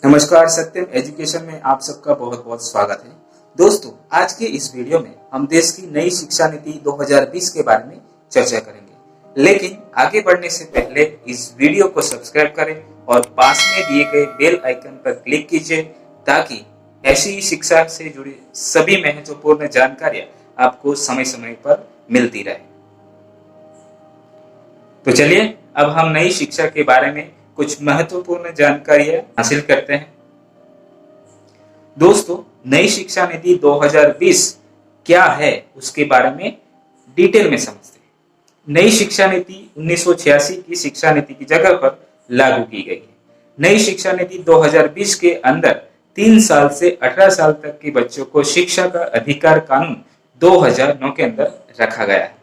नमस्कार, सत्यम एजुकेशन में आप सबका बहुत बहुत स्वागत है। दोस्तों, आज के इस वीडियो में हम देश की नई शिक्षा नीति 2020 के बारे में चर्चा करेंगे। लेकिन आगे बढ़ने से पहले इस वीडियो को सब्सक्राइब करें और पास में दिए गए बेल आइकन पर क्लिक कीजिए ताकि ऐसी ही शिक्षा से जुड़ी सभी महत्वपूर्ण जानकारियां आपको समय समय पर मिलती रहे। तो चलिए अब हम नई शिक्षा के बारे में कुछ महत्वपूर्ण जानकारियां हासिल करते हैं। दोस्तों, नई शिक्षा नीति 2020 क्या है उसके बारे में डिटेल में समझते हैं। नई शिक्षा नीति 1986 की शिक्षा नीति की जगह पर लागू की गई है। नई शिक्षा नीति 2020 के अंदर 3 साल से 18 साल तक के बच्चों को शिक्षा का अधिकार कानून 2009 के अंदर रखा गया है।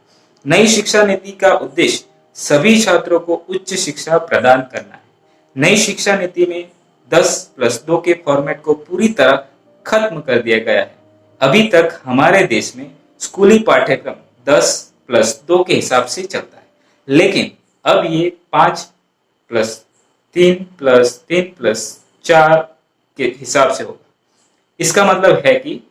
नई शिक्षा नीति का उद्देश्य सभी छात्रों को उच्च शिक्षा प्रदान करना है। नई शिक्षा नीति में 10+2 के फॉर्मेट को पूरी तरह खत्म कर दिया गया है। अभी तक हमारे देश में स्कूली पाठ्यक्रम 10+2 के हिसाब से चलता है, लेकिन अब ये 5+3+3+4 के हिसाब से होगा। इसका मतलब है कि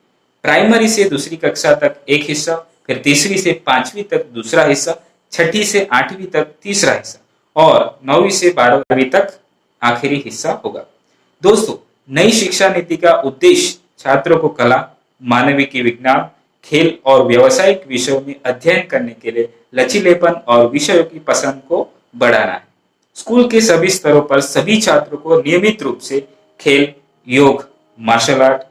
प्राइमरी से दूसरी कक्षा तक एक हिस्सा, फिर तीसरी से 5वीं तक दूसरा हिस्सा, 6ठी से 8वीं तक तीसरा हिस्सा और 9वीं से 12वीं तक आखिरी हिस्सा होगा। दोस्तों, नई शिक्षा नीति का उद्देश्य छात्रों को कला, मानविकी, विज्ञान, खेल और व्यावसायिक विषयों में अध्ययन करने के लिए लचीलेपन और विषयों की पसंद को बढ़ाना है। स्कूल के सभी स्तरों पर सभी छात्रों को नियमित रूप से खेल, योग, मार्शल आर्ट,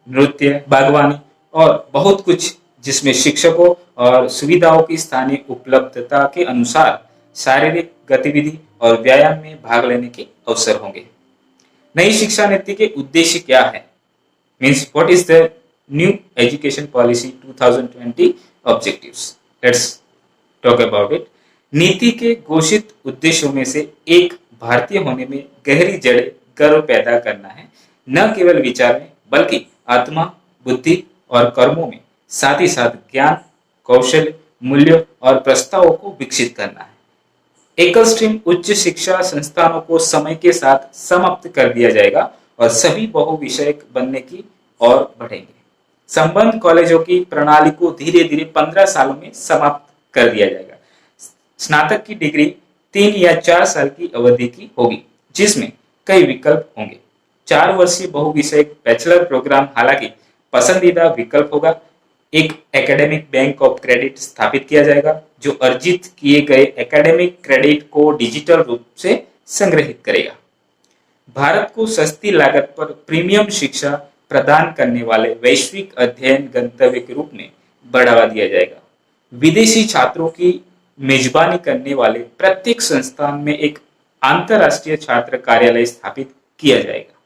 नृत्य, बागवानी और बहुत कुछ जिसमें शिक्षकों और सुविधाओं की स्थानीय उपलब्धता के अनुसार शारीरिक गतिविधि और व्यायाम में भाग लेने के अवसर होंगे। नई शिक्षा नीति के उद्देश्य क्या है? Means what is the new education policy 2020 objectives? Let's talk about it. नीति के घोषित उद्देश्यों में से एक भारतीय होने में गहरी जड़ें गर्व पैदा करना है, न केवल विचार में बल्कि आत्मा, बुद्धि और कर्मों में, साथ ही साथ ज्ञान, कौशल, मूल्यों और प्रस्तावों को विकसित करना है। एकल स्ट्रीम उच्च शिक्षा संस्थानों को समय के साथ समाप्त कर दिया जाएगा और सभी बहुविषयक बनने की ओर बढ़ेंगे। संबद्ध कॉलेजों की प्रणाली को धीरे धीरे 15 सालों में समाप्त कर दिया जाएगा। स्नातक की डिग्री 3 या 4 साल की अवधि की होगी, जिसमें कई विकल्प होंगे। 4 वर्षीय बहुविषयक बैचलर प्रोग्राम हालांकि पसंदीदा विकल्प होगा। एक एकेडमिक बैंक ऑफ क्रेडिट स्थापित किया जाएगा जो अर्जित किए गए एकेडमिक क्रेडिट को डिजिटल रूप से संग्रहित करेगा। भारत को सस्ती लागत पर प्रीमियम शिक्षा प्रदान करने वाले वैश्विक अध्ययन गंतव्य के रूप में बढ़ावा दिया जाएगा। विदेशी छात्रों की मेजबानी करने वाले प्रत्येक संस्थान में एक अंतरराष्ट्रीय छात्र कार्यालय स्थापित किया जाएगा।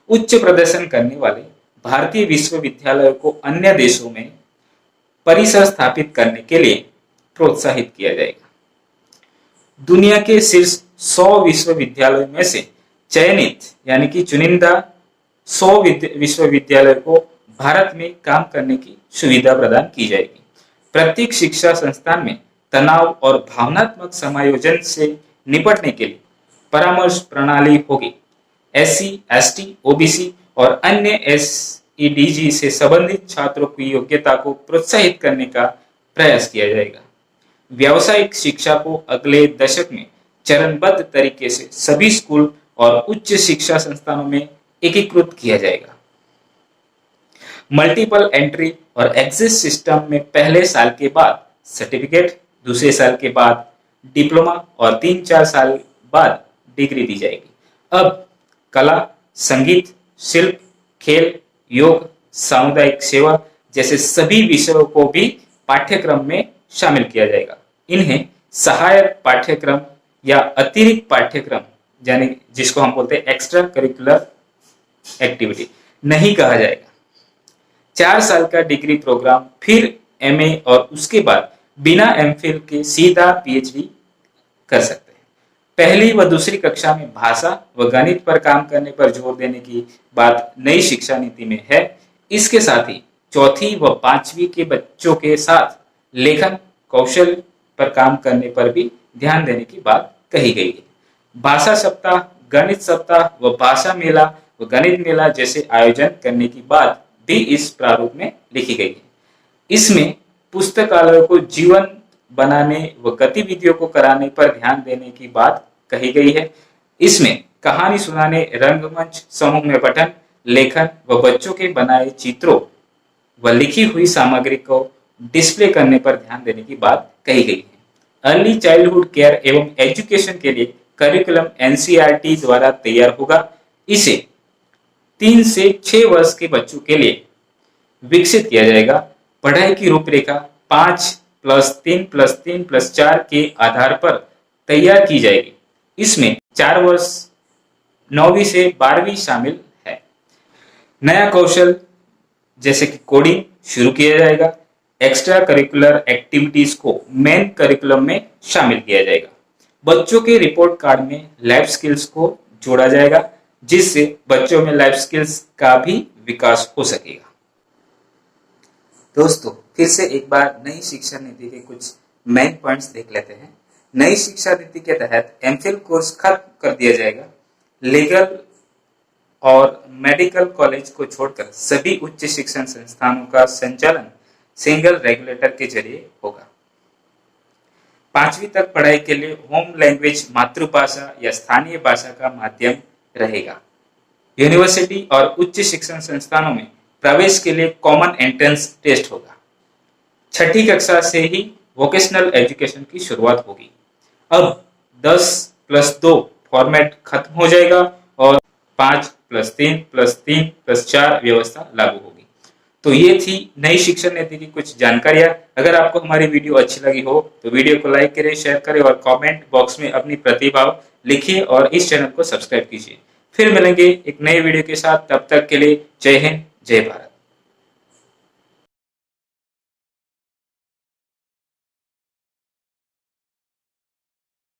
उच्च प्रदर्शन करने वाले भारतीय विश्वविद्यालयों को अन्य देशों में परिसर स्थापित करने के लिए प्रोत्साहित किया जाएगा। दुनिया के शीर्ष 100 विश्वविद्यालयों में से चयनित यानी कि चुनिंदा 100 विश्वविद्यालयों को भारत में काम करने की सुविधा प्रदान की जाएगी। प्रत्येक शिक्षा संस्थान में तनाव और भावनात्मक समायोजन से निपटने के लिए परामर्श प्रणाली होगी। SC, ST, OBC और अन्य SEDG से संबंधित छात्रों की योग्यता को प्रोत्साहित करने का प्रयास किया जाएगा। व्यावसायिक शिक्षा को अगले दशक में चरणबद्ध तरीके से सभी स्कूल और उच्च शिक्षा संस्थानों में एकीकृत किया जाएगा। मल्टीपल एंट्री और एग्जिट सिस्टम में पहले साल के बाद सर्टिफिकेट, दूसरे साल के बाद डिप्लोमा और 3-4 साल बाद डिग्री दी जाएगी। अब कला, संगीत, शिल्प, खेल, योग, सामुदायिक सेवा जैसे सभी विषयों को भी पाठ्यक्रम में शामिल किया जाएगा। इन्हें सहायक पाठ्यक्रम या अतिरिक्त पाठ्यक्रम यानी जिसको हम बोलते हैं एक्स्ट्रा करिकुलर एक्टिविटी नहीं कहा जाएगा। 4 साल का डिग्री प्रोग्राम, फिर MA और उसके बाद बिना MPhil के सीधा PhD कर सकते हैं। पहली व दूसरी कक्षा में भाषा व गणित पर काम करने पर जोर देने की बात नई शिक्षा नीति में है। इसके साथ ही 4ठी व 5वीं के बच्चों के साथ लेखन कौशल पर काम करने पर भी ध्यान देने की बात कही गई है। भाषा सप्ताह गणित सप्ताह व भाषा मेला व गणित मेला जैसे आयोजन करने की बात भी इस प्रारूप में लिखी गई है। इसमें पुस्तकालयों को जीवन बनाने व गतिविधियों को कराने पर ध्यान देने की बात कही गई है। इसमें कहानी सुनाने, रंगमंच, समूह में पठन, लेखन व बच्चों के बनाए चित्रों व लिखी हुई सामग्री को डिस्प्ले करने पर ध्यान देने की बात कही गई है। अर्ली चाइल्डहुड केयर एवं एजुकेशन के लिए करिकुलम एनसीईआरटी द्वारा तैयार होगा। इसे 3 से 6 वर्ष के बच्चों के लिए विकसित किया जाएगा। पढ़ाई की रूपरेखा 5+3+3+4 के आधार पर तैयार की जाएगी। इसमें 4 वर्ष 9वीं से 12वीं शामिल है। नया कौशल जैसे कि कोडिंग शुरू किया जाएगा। एक्स्ट्रा करिकुलर एक्टिविटीज को मेन करिकुलम में शामिल किया जाएगा। बच्चों के रिपोर्ट कार्ड में लाइफ स्किल्स को जोड़ा जाएगा, जिससे बच्चों में लाइफ स्किल्स का भी विकास हो सकेगा। दोस्तों, फिर से एक बार नई शिक्षा नीति के कुछ मेन पॉइंट्स देख लेते हैं। नई शिक्षा नीति के तहत एमफिल कोर्स खत्म कर दिया जाएगा। लीगल और मेडिकल कॉलेज को छोड़कर सभी उच्च शिक्षण संस्थानों का संचालन सिंगल रेगुलेटर के जरिए होगा। 5वीं तक पढ़ाई के लिए होम लैंग्वेज मातृभाषा या स्थानीय भाषा का माध्यम रहेगा। यूनिवर्सिटी और उच्च शिक्षण संस्थानों में प्रवेश के लिए कॉमन एंट्रेंस टेस्ट होगा। 6ठी कक्षा से ही वोकेशनल एजुकेशन की शुरुआत होगी। अब 10+2 फॉर्मेट खत्म हो जाएगा और 5+3+3+4 व्यवस्था लागू होगी। तो ये थी नई शिक्षा नीति की कुछ जानकारियां। अगर आपको हमारी वीडियो अच्छी लगी हो तो वीडियो को लाइक करें, शेयर करें और कमेंट बॉक्स में अपनी प्रतिभाव लिखिए और इस चैनल को सब्सक्राइब कीजिए। फिर मिलेंगे एक नए वीडियो के साथ। तब तक के लिए जय हिंद, जय भारत।